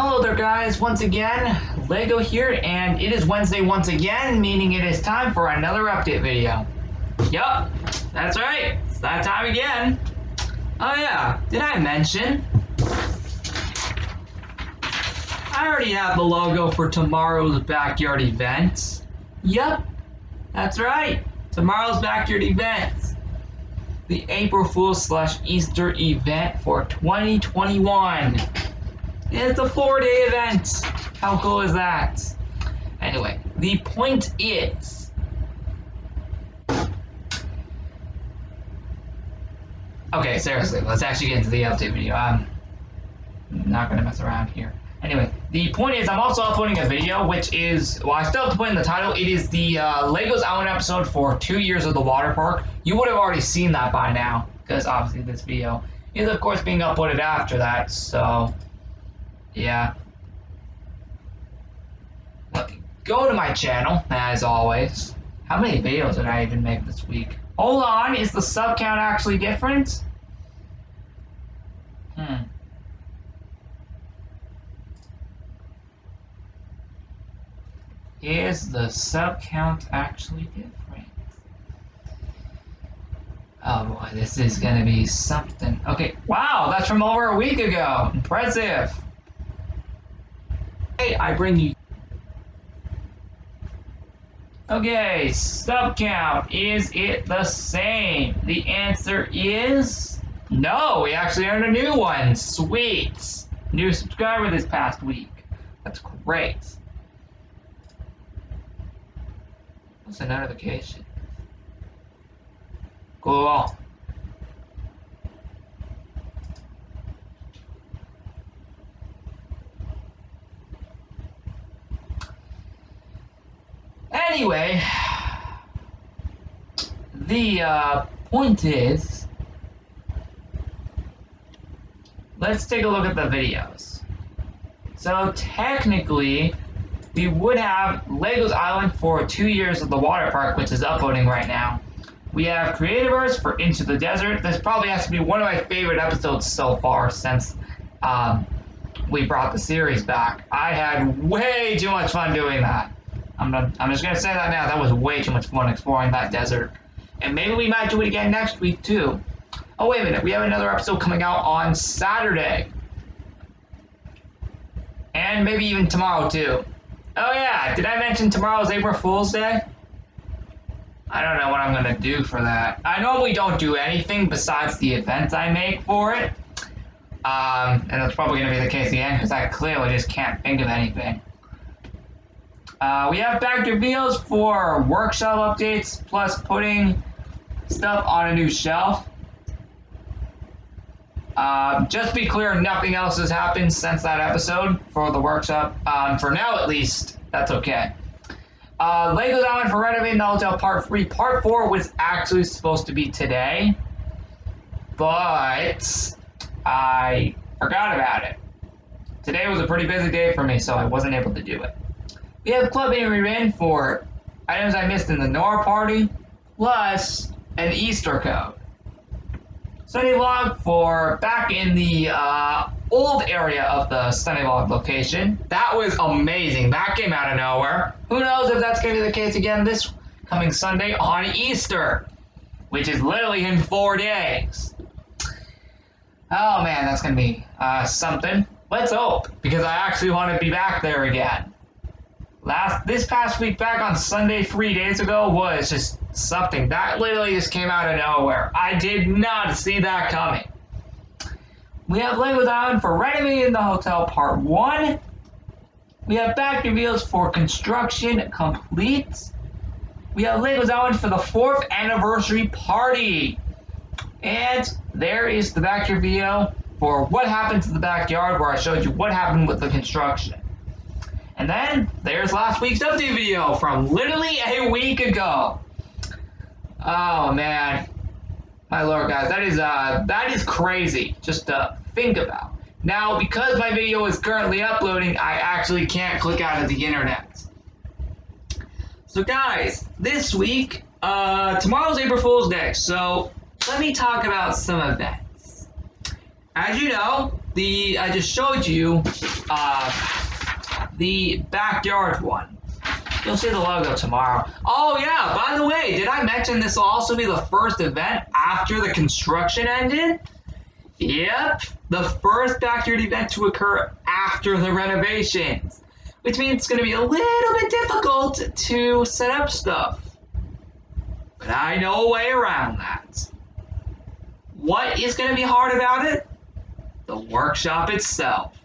Hello there guys, once again, Lego here, and it is Wednesday once again, meaning it is time for another update video. Yup, that's right, it's that time again. Oh yeah, did I mention? I already have the logo for tomorrow's backyard event. Yup, that's right, tomorrow's backyard event. The April Fool's / Easter event for 2021. It's a 4-day event. How cool is that? Anyway, the point is, okay, seriously, let's actually get into the update video. I'm not gonna mess around here. Anyway, the point is, I'm also uploading a video, which is, well, I still have to put in the title. It is the Legos Island episode for 2 years of the water park. You would have already seen that by now, because obviously this video is, of course, being uploaded after that, so yeah. Go to my channel, as always. How many videos did I even make this week? Hold on, is the sub count actually different? Is the sub count actually different? Oh boy, this is gonna be something. Okay, wow, that's from over a week ago. Impressive. Hey, I bring you. Okay, sub count. Is it the same? The answer is no. We actually earned a new one. Sweet. New subscriber this past week. That's great. What's the notification? Cool. Anyway, the point is, let's take a look at the videos. So technically, we would have Legos Island for 2 years of the water park, which is uploading right now. We have Creativers for Into the Desert. This probably has to be one of my favorite episodes so far since we brought the series back. I had way too much fun doing that. I'm just gonna say that now. That was way too much fun exploring that desert. And maybe we might do it again next week too. Oh wait a minute, we have another episode coming out on Saturday. And maybe even tomorrow too. Oh yeah, did I mention tomorrow's April Fool's Day? I don't know what I'm gonna do for that. I normally don't do anything besides the events I make for it. And that's probably gonna be the case again because I clearly just can't think of anything. We have back reveals for workshop updates, plus putting stuff on a new shelf. Just to be clear, nothing else has happened since that episode for the workshop. For now, at least, that's okay. Legos Island for renovating the hotel Part 3. Part 4 was actually supposed to be today, but I forgot about it. Today was a pretty busy day for me, so I wasn't able to do it. We have Club in for items I missed in the Nora party, plus an Easter code. Sunday Vlog for back in the old area of the Sunday Vlog location. That was amazing. That came out of nowhere. Who knows if that's going to be the case again this coming Sunday on Easter, which is literally in 4 days. Oh man, that's going to be something. Let's hope, because I actually want to be back there again. This past week back on Sunday 3 days ago was just something that literally just came out of nowhere. I did not see that coming. We have Legos Island for renovating the hotel Part 1. We have back reveals for construction complete. We have Legos Island for the 4th anniversary party. And there is the back reveal for what happened to the backyard, where I showed you what happened with the construction. And then there's last week's update video from literally a week ago. Oh man, my lord, guys, that is crazy just to think about. Now, because my video is currently uploading, I actually can't click out of the internet. So guys, this week, tomorrow's April Fool's Day, so let me talk about some events. As you know, I just showed you the backyard one. You'll see the logo tomorrow. Oh yeah, by the way, did I mention this will also be the first event after the construction ended? Yep, the first backyard event to occur after the renovations, which means it's going to be a little bit difficult to set up stuff. But I know a way around that. What is going to be hard about it? The workshop itself.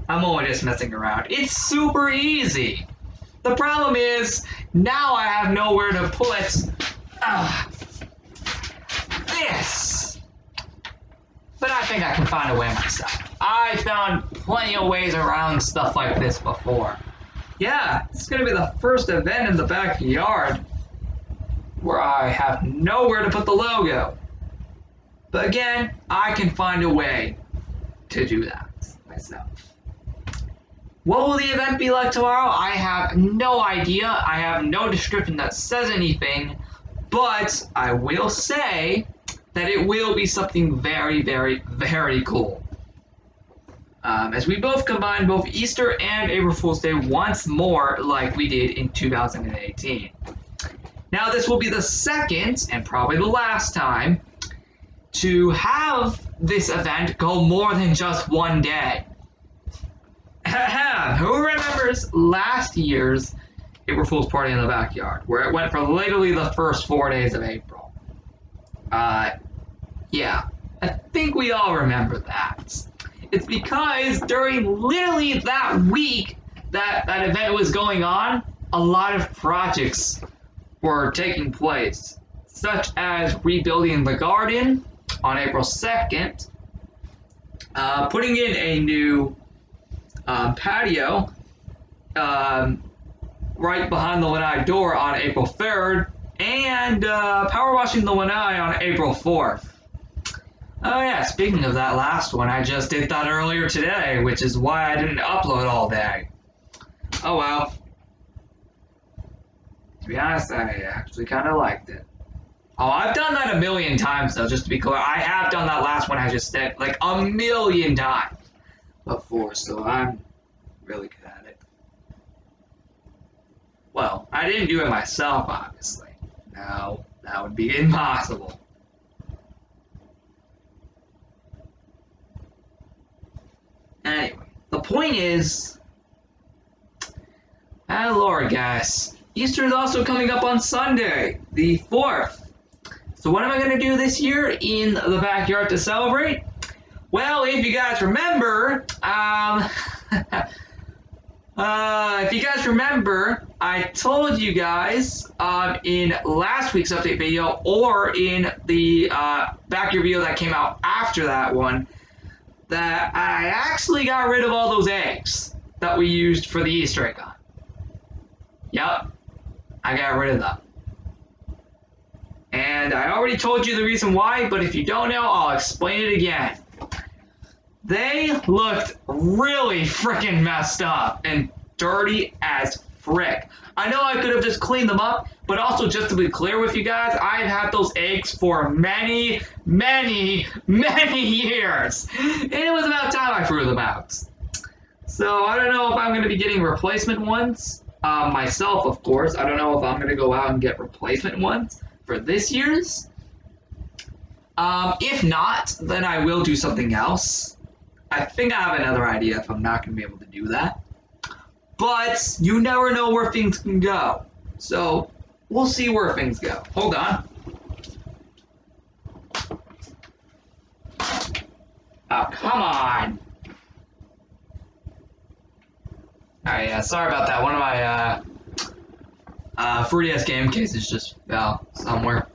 I'm only just messing around. It's super easy. The problem is, now I have nowhere to put this. But I think I can find a way myself. I found plenty of ways around stuff like this before. Yeah, it's going to be the first event in the backyard where I have nowhere to put the logo. But again, I can find a way to do that myself. What will the event be like tomorrow? I have no idea. I have no description that says anything, but I will say that it will be something very, very, very cool. As we both combine both Easter and April Fool's Day once more like we did in 2018. Now this will be the second, and probably the last time, to have this event go more than just one day. Who remembers last year's April Fool's Party in the backyard, where it went for literally the first 4 days of April? Yeah, I think we all remember that. It's because during literally that week that event was going on, a lot of projects were taking place, such as rebuilding the garden on April 2nd, putting in a new patio right behind the lanai door on April 3rd, and power washing the lanai on April 4th. Oh yeah, speaking of that last one, I just did that earlier today, which is why I didn't upload all day. Oh well. To be honest, I actually kind of liked it. Oh, I've done that a million times though, just to be clear. I have done that last one I just said like a million times before, so I'm really good at it. Well, I didn't do it myself, obviously. No, that would be impossible. Anyway, the point is, Lord, guys, Easter is also coming up on Sunday, the 4th. So what am I going to do this year in the backyard to celebrate? Well, if you guys remember, I told you guys in last week's update video, or in the backyard video that came out after that one, that I actually got rid of all those eggs that we used for the Easter egg hunt. Yep, I got rid of them. And I already told you the reason why, but if you don't know, I'll explain it again. They looked really freaking messed up and dirty as frick. I know I could have just cleaned them up, but also just to be clear with you guys, I've had those eggs for many, many, many years. And it was about time I threw them out. So I don't know if I'm going to be getting replacement ones. Myself, of course. I don't know if I'm going to go out and get replacement ones for this year's. If not, then I will do something else. I think I have another idea if I'm not going to be able to do that. But you never know where things can go. So we'll see where things go. Hold on. Oh, come on. Alright, yeah, sorry about that. One of my 3DS game cases just fell somewhere.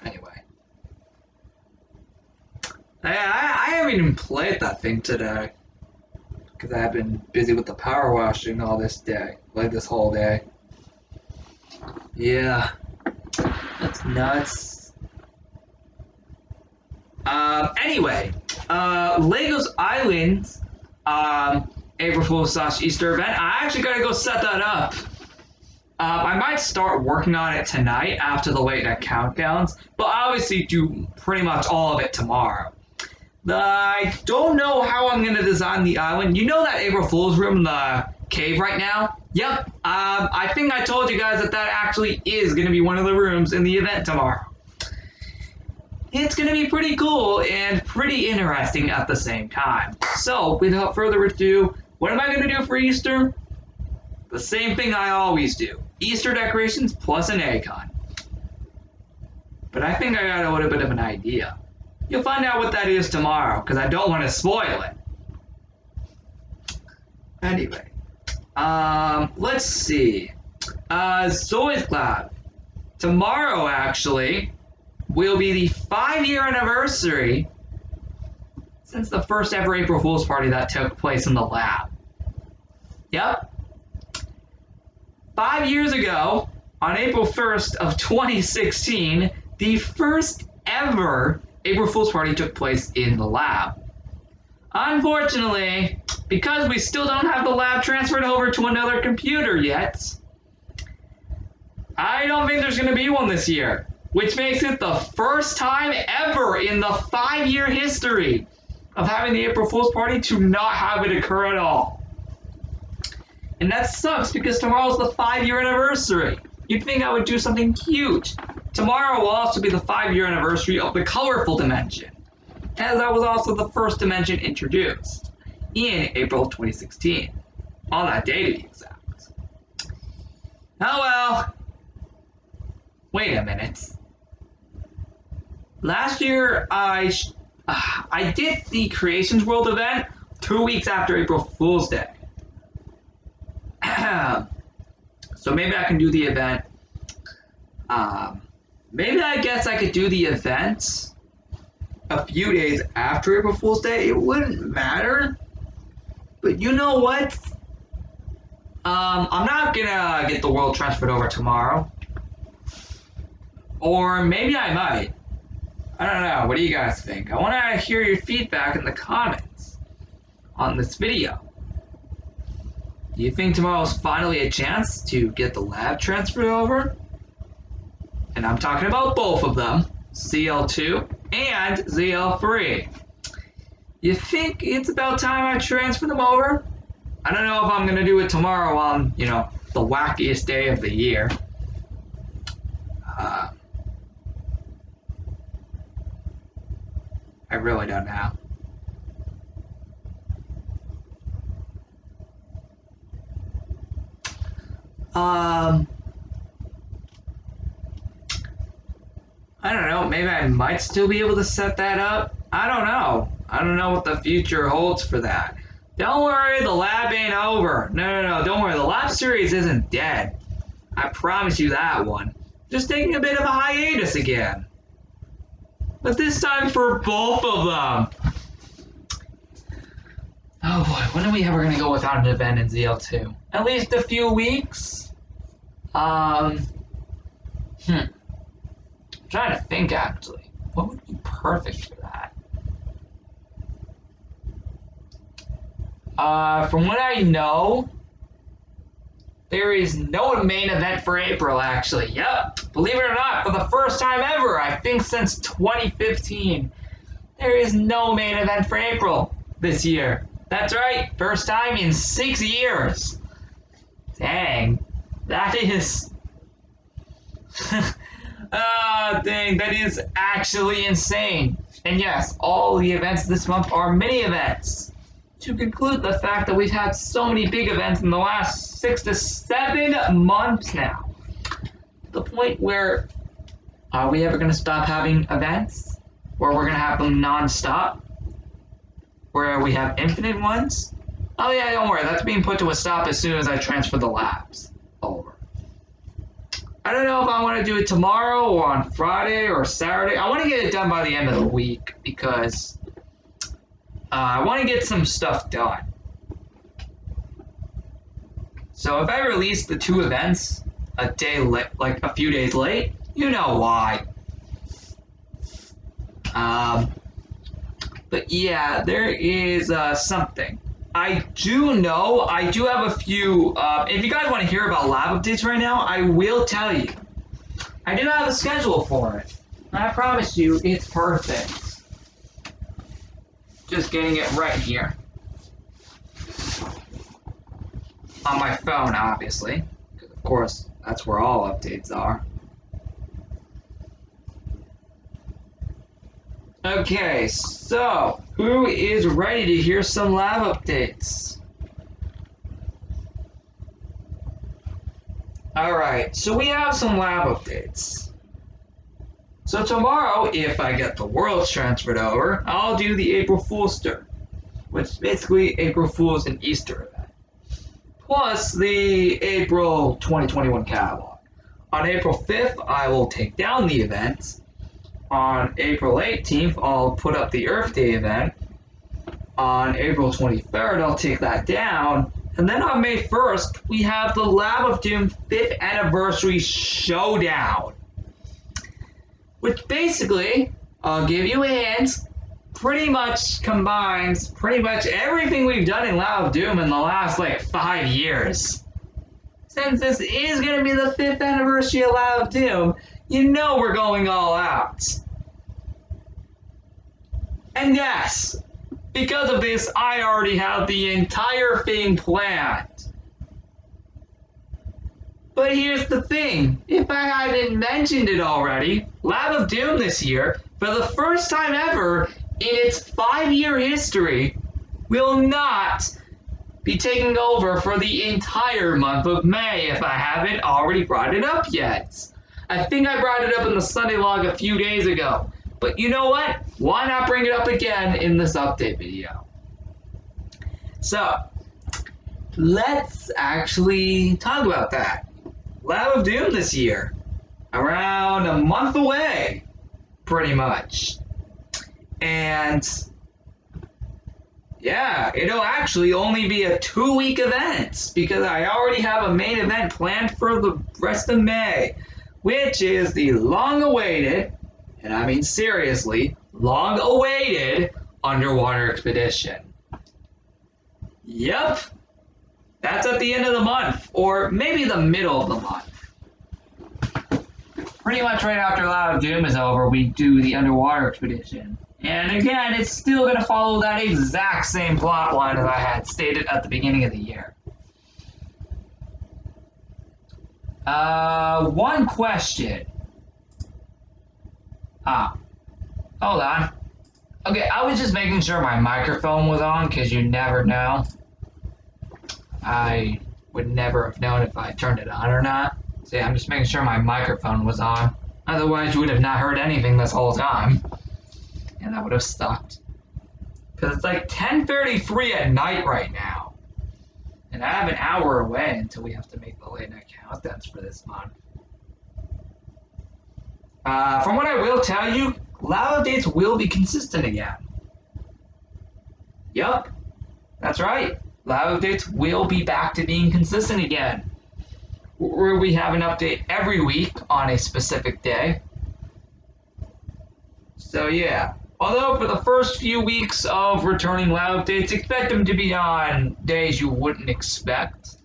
Anyway. I haven't even played that thing today. Because I've been busy with the power washing all this day. Like this whole day. Yeah. That's nuts. Anyway. Lego's Islands. April Fool's / Easter event. I actually gotta go set that up. I might start working on it tonight after the late night countdowns. But obviously do pretty much all of it tomorrow. I don't know how I'm gonna design the island. You know that April Fool's room in the cave right now? Yep. I think I told you guys that actually is gonna be one of the rooms in the event tomorrow. It's gonna be pretty cool and pretty interesting at the same time. So, without further ado, what am I gonna do for Easter? The same thing I always do. Easter decorations plus an egg hunt. But I think I got a little bit of an idea. You'll find out what that is tomorrow, because I don't want to spoil it. Anyway, let's see. Zoe's Cloud. Tomorrow, actually, will be the 5-year anniversary since the first ever April Fool's party that took place in the lab. Yep. 5 years ago, on April 1st of 2016, the first ever April Fool's party took place in the lab. Unfortunately, because we still don't have the lab transferred over to another computer yet, I don't think there's going to be one this year, which makes it the first time ever in the 5-year history of having the April Fool's party to not have it occur at all. And that sucks because tomorrow's the 5-year anniversary. You'd think I would do something huge. Tomorrow will also be the 5-year anniversary of the colorful dimension, as that was also the first dimension introduced in April of 2016. On that day to be exact. Oh well. Wait a minute. Last year I did the Creations World event 2 weeks after April Fool's Day. So maybe I can do the event. Maybe I guess I could do the event a few days after April Fool's Day. It wouldn't matter. But you know what? I'm not gonna get the world transferred over tomorrow. Or maybe I might. I don't know. What do you guys think? I want to hear your feedback in the comments on this video. Do you think tomorrow's finally a chance to get the lab transferred over? And I'm talking about both of them, ZL2 and ZL3. You think it's about time I transfer them over? I don't know if I'm going to do it tomorrow on, the wackiest day of the year. I really don't know. I don't know, maybe I might still be able to set that up. I don't know. I don't know what the future holds for that. Don't worry, the lab ain't over. No, don't worry, the lab series isn't dead. I promise you that one. Just taking a bit of a hiatus again. But this time for both of them. Oh boy, when are we ever gonna go without an event in ZL2? At least a few weeks? I'm trying to think actually. What would be perfect for that? From what I know, there is no main event for April actually. Yep, believe it or not, for the first time ever, I think since 2015, there is no main event for April this year. That's right, first time in 6 years. Dang, that is... dang, that is actually insane. And yes, all the events this month are mini events. To conclude the fact that we've had so many big events in the last 6 to 7 months now. To the point where, are we ever going to stop having events? Or we're going to have them non-stop? Where we have infinite ones? Oh yeah, don't worry, that's being put to a stop as soon as I transfer the labs over. I don't know if I want to do it tomorrow or on Friday or Saturday. I want to get it done by the end of the week because I want to get some stuff done. So if I release the 2 events a day late, like a few days late, you know why. But yeah, there is something. I do know, I do have a few, if you guys want to hear about lab updates right now, I will tell you. I do have a schedule for it. I promise you, it's perfect. just getting it right here. On my phone, obviously. Because of course, that's where all updates are. Okay, so who is ready to hear some lab updates? Alright, so we have some lab updates. So tomorrow, if I get the worlds transferred over, I'll do the April Fool's Stir, which is basically April Fool's and Easter event, plus the April 2021 catalog. On April 5th, I will take down the event. On April 18th, I'll put up the Earth Day event. On April 23rd, I'll take that down. And then on May 1st, we have the Lab of Doom 5th Anniversary Showdown. Which basically, I'll give you a hint, pretty much combines pretty much everything we've done in Lab of Doom in the last, 5 years. Since this is going to be the 5th anniversary of Lab of Doom, you know we're going all out. And yes, because of this, I already have the entire thing planned. But here's the thing, if I hadn't mentioned it already, Lab of Doom this year, for the first time ever in its 5-year history, will not be taking over for the entire month of May if I haven't already brought it up yet. I think I brought it up in the Sunday log a few days ago, but you know what? Why not bring it up again in this update video? So, let's actually talk about that. Lab of Doom this year, around a month away, pretty much. And yeah, it'll actually only be a 2-week event because I already have a main event planned for the rest of May, which is the long-awaited, and I mean seriously, long-awaited underwater expedition. Yep. That's at the end of the month, or maybe the middle of the month. Pretty much right after Lab of Doom is over, we do the underwater expedition. And again, it's still going to follow that exact same plot line as I had stated at the beginning of the year. One question. Hold on. Okay, I was just making sure my microphone was on, because you never know. I would never have known if I turned it on or not. So yeah, I'm just making sure my microphone was on. Otherwise, you would have not heard anything this whole time. And that would have sucked. Because it's like 10:33 at night right now. And I have an hour away until we have to make the late night countdowns for this month. From what I will tell you, lab updates will be consistent again. Yup, that's right. Lab updates will be back to being consistent again. Where we have an update every week on a specific day. So yeah. Although for the first few weeks of returning lab updates, expect them to be on days you wouldn't expect.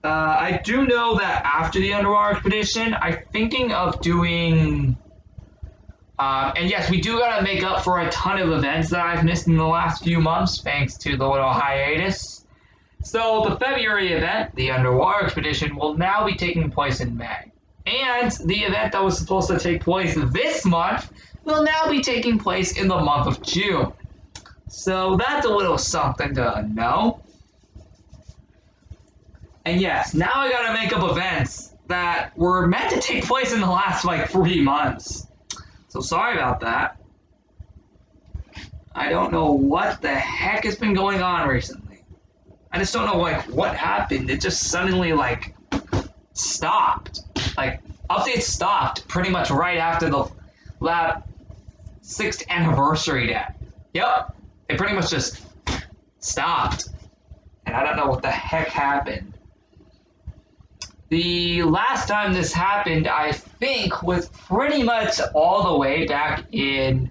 I do know that after the underwater expedition, I'm thinking of doing... and yes, we do gotta make up for a ton of events that I've missed in the last few months, thanks to the little hiatus. So the February event, the underwater expedition, will now be taking place in May. And the event that was supposed to take place this month will now be taking place in the month of June. So that's a little something to know. And yes, now I gotta make up events that were meant to take place in the last 3 months. So sorry about that. I don't know what the heck has been going on recently. I just don't know what happened. It just suddenly stopped. Updates stopped pretty much right after the lab 6th anniversary day. Yep, it pretty much just stopped. And I don't know what the heck happened. The last time this happened, I think, was pretty much all the way back in,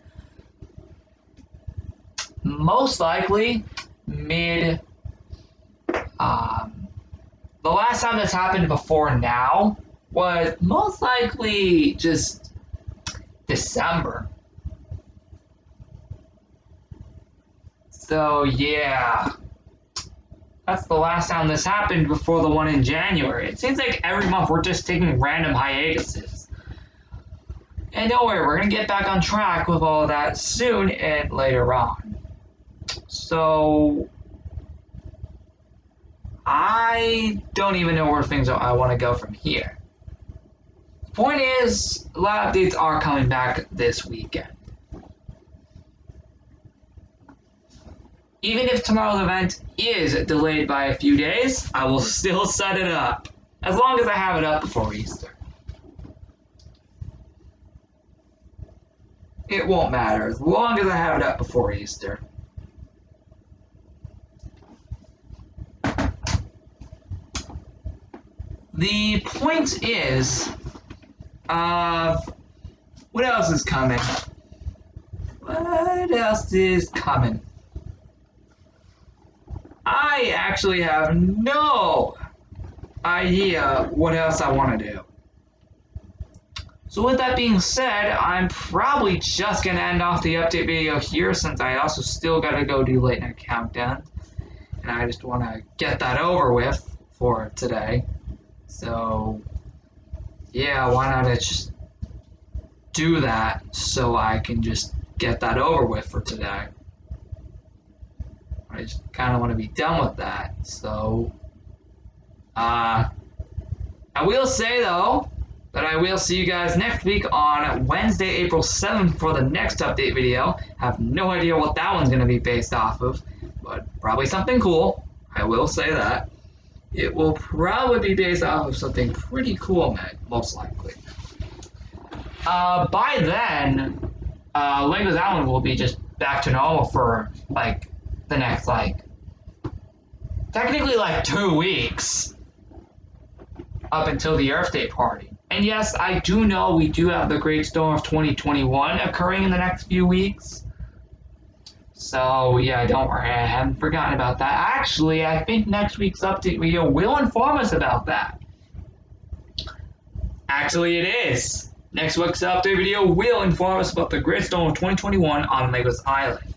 most likely, the last time this happened before now was most likely just December. So, yeah. That's the last time this happened before the one in January. It seems like every month we're just taking random hiatuses. And don't worry, we're going to get back on track with all of that soon and later on. So, I don't even know where things are. I want to go from here. The point is, a lot of updates are coming back this weekend. Even if tomorrow's event is delayed by a few days, I will still set it up. As long as I have it up before Easter. It won't matter, as long as I have it up before Easter. The point is, what else is coming? What else is coming? I actually have no idea what else I want to do. So with that being said, I'm probably just going to end off the update video here since I also still got to go do Late Night Countdown. And I just want to get that over with for today. So, yeah, why not just do that so I can just get that over with for today. I just kind of want to be done with that. So, I will say, though, that I will see you guys next week on Wednesday, April 7th for the next update video. I have no idea what that one's going to be based off of, but probably something cool. I will say that. It will probably be based off of something pretty cool, most likely. By then, Lego's Island will be just back to normal for, like, the next, like, technically, like, 2 weeks. Up until the Earth Day party. And yes, I do know we do have the Great Storm of 2021 occurring in the next few weeks. So, yeah, don't worry, I haven't forgotten about that. Actually, I think next week's update video will inform us about that. Actually, it is. Next week's update video will inform us about the Great Storm of 2021 on Lego's Island.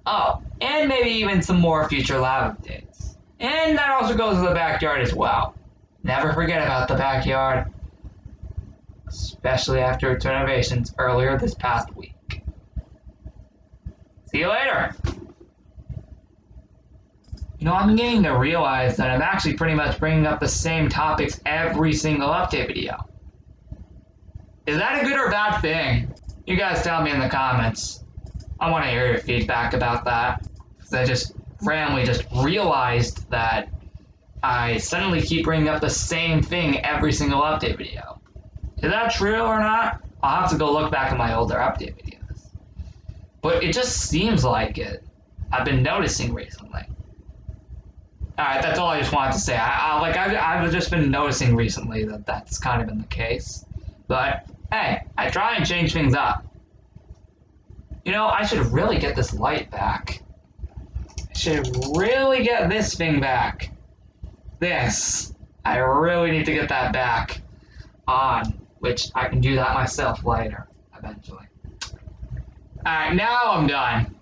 Oh, and maybe even some more future lab updates. And that also goes to the backyard as well. Never forget about the backyard. Especially after its renovations earlier this past week. See you later! You know, I'm beginning to realize that I'm actually pretty much bringing up the same topics every single update video. Is that a good or bad thing? You guys tell me in the comments. I want to hear your feedback about that. Because I just randomly just realized that I suddenly keep bringing up the same thing every single update video. Is that true or not? I'll have to go look back at my older update videos. But it just seems like it. I've been noticing recently. Alright, that's all I just wanted to say. I've just been noticing recently that that's kind of been the case. But, hey, I try and change things up. You know, I should really get this light back. I should really get this thing back. This. I really need to get that back on, which I can do that myself later, eventually. Alright, now I'm done.